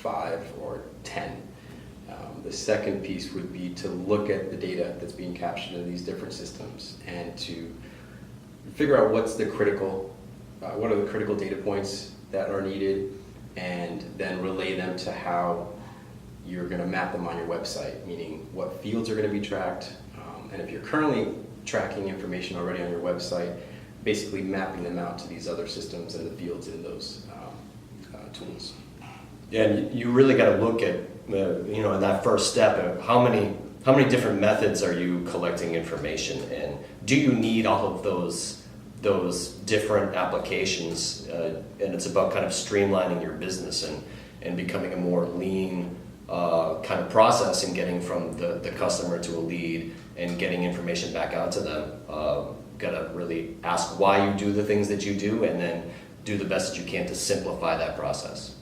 5 or 10. The second piece would be to look at the data that's being captured in these different systems and to figure out what are the critical data points that are needed, and then relay them to how you're going to map them on your website, meaning what fields are going to be tracked, and if you're currently tracking information already on your website, basically mapping them out to these other systems and the fields in those tools. Yeah, and you really got to look at in that first step of how many different methods are you collecting information, and do you need all of those different applications, and it's about kind of streamlining your business and becoming a more lean kind of process, and getting from the customer to a lead and getting information back out to them. Got to really ask why you do the things that you do, and then do the best that you can to simplify that process.